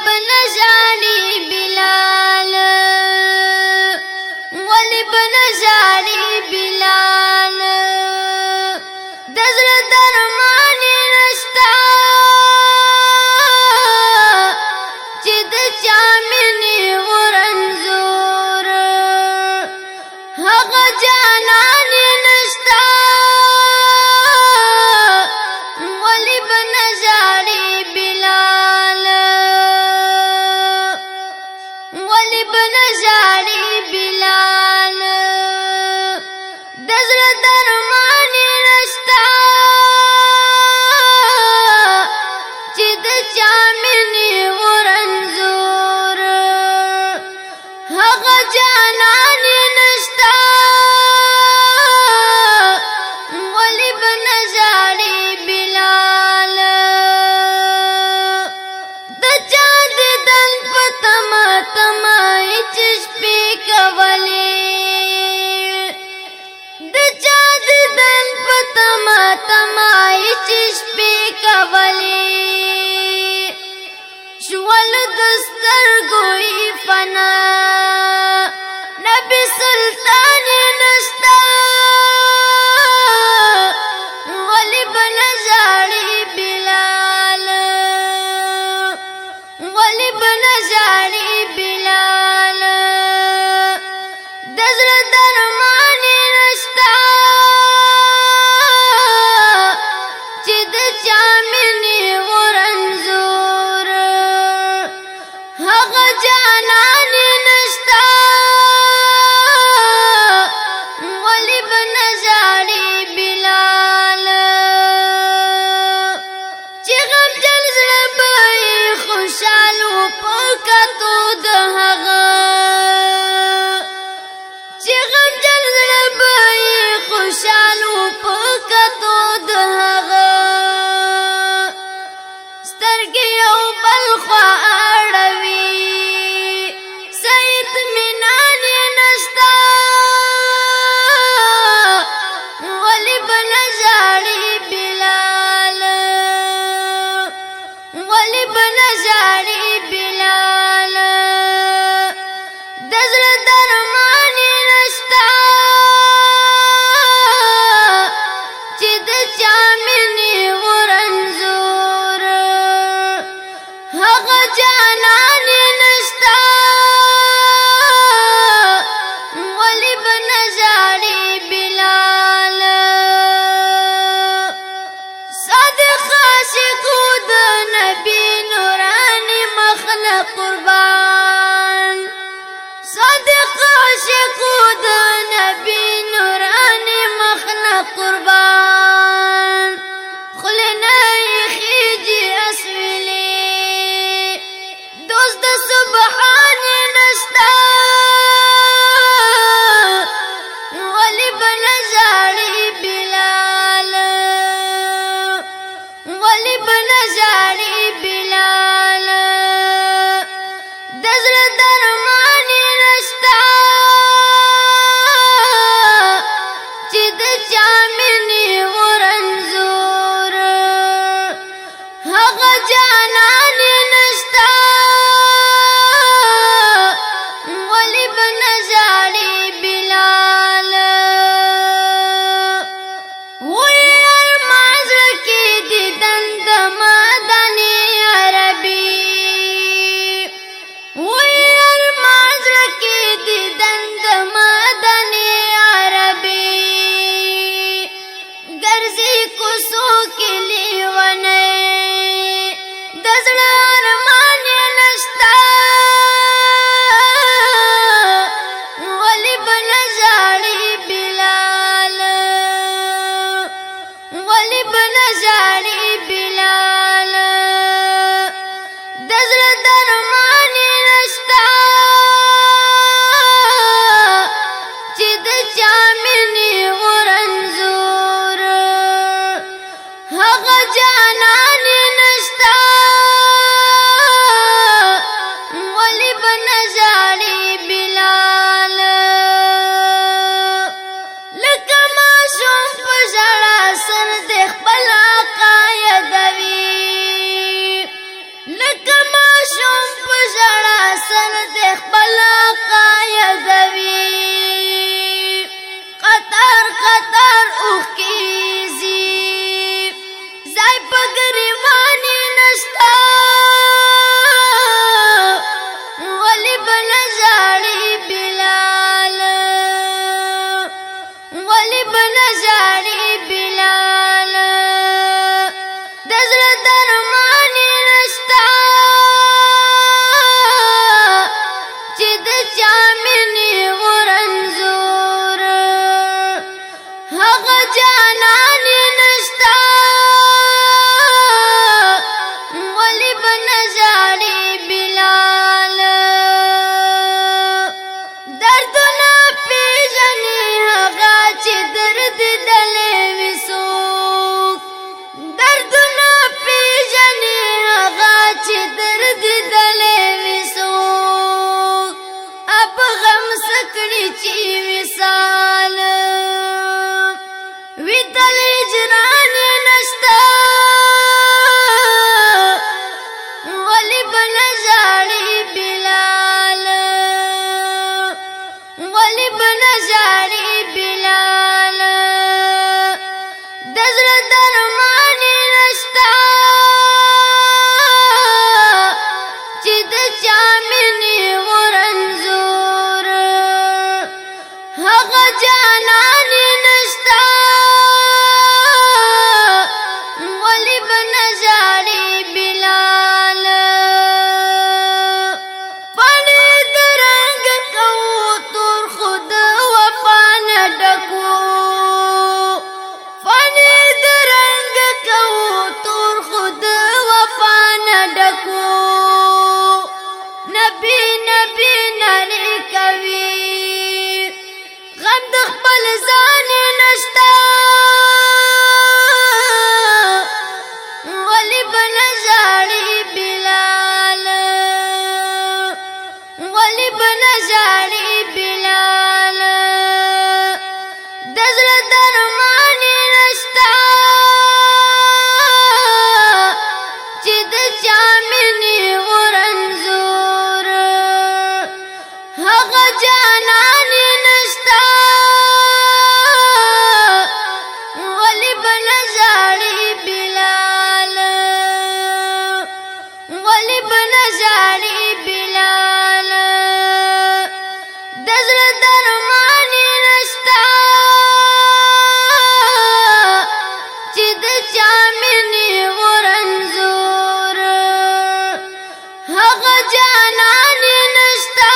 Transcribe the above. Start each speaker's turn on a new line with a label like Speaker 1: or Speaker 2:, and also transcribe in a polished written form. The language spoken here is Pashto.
Speaker 1: بنژاړي بلال ولی بنژاړي بلال د زړه درمان نشتا چې د چا مینې ورنځور هغه جانان نشتا ولی بنژاړي بلال ولی بنژاړي بلال د زړه درمان نشتا چې د چا مینې ورنځور هغه جانان نشتا ولی بنژاړي بلال د چا دیدن په تمه تمه چې شپې کولې د چا دیدن په تمه تمه چې شپې کولې شول د سترګو فنا نبی سلطان نشتا ولی بنژاړي بلال ولی بنژاړي بلال د زړه درمان نشتا چې د چا مینې ورنځور هغه جانان نشتا ولی بنژاړي بلال چې غمجن زړه به خوشحالو په کتو د هغه چې غمجن زړه به خوشحالو په کتو د هغه سترګې یو بل خوا اړوي سید مینان نشتا ولی بنژاړي بلال ولی بنژاړي بلال د زړه درمان نشتا چې د چا مینې ورنځور هغه جانان نشتا ولی بنژاړي بلال صادق عاشق د نبی نورانی مخلق قربان صادق عاشق د نبی نورانی مخلق قربان خلنا خیجی اسویلی دوست د سبحان نشتا ولی بنژاړي بلال ولی بنژاړي بلال د زړه درمان نشتا چې د چا مینې ورنځور هغه جانان نشتا ولی بنژاړي بلال وی ارمان زړه کې دیدن د مدني عربي وی ارمان زړه کې دیدن د مدني عربي ګرځي کوڅو کې لیونی د زړه ارمان نشتا ولی بنژاړي بلال ولی بنژاړي بلال د زړه درمان نشتا چې د چا مینې ورنځور هغه جانان نشتا ولی بنژاړي بلال لکه ماشوم په ژړا سر د خپل آقا یادوي لکه ماشوم سر دې خپل قایدوي قطر قطر اوخیزي زای په ګریوانې نشتا ولی بل ژاړي بلال ولی بل ژاړي بلال د زړه درمان نشتا چې د چا مینې ورنځور هغه جانان نشتا ولی بل ژاړي بلال دردونه پیژني هغه چې درد دلې وي څوک دردونه پیژني هغه چې درد دلې وي څوک اب غم سکړي چې وصال وی دل هجران نشتا ولی بل ژاړي بلال ولی بل ژاړي بلال د زړه درمان نشتا چې د چا مینې ورنځور هغه جانان نشتا ولی بل ژاړي بلال پانی درنګ کو تور خود وفا نه ډکو پانی درنګ کو تور خود وفا نه ډکو نبی نبی نری کوي غم د خپل ځان نشتا ولی بل ژاړي بلال ولی بل ژاړي بلال د زړه درمان نشتا چې د چا مینې ورنځور هغه جانان نشتا ولی بل ژاړي بلال ولی بل ژاړي بلال د زړه درمان نشتا چې د چا مینې ورنځور هغه جانان نشتا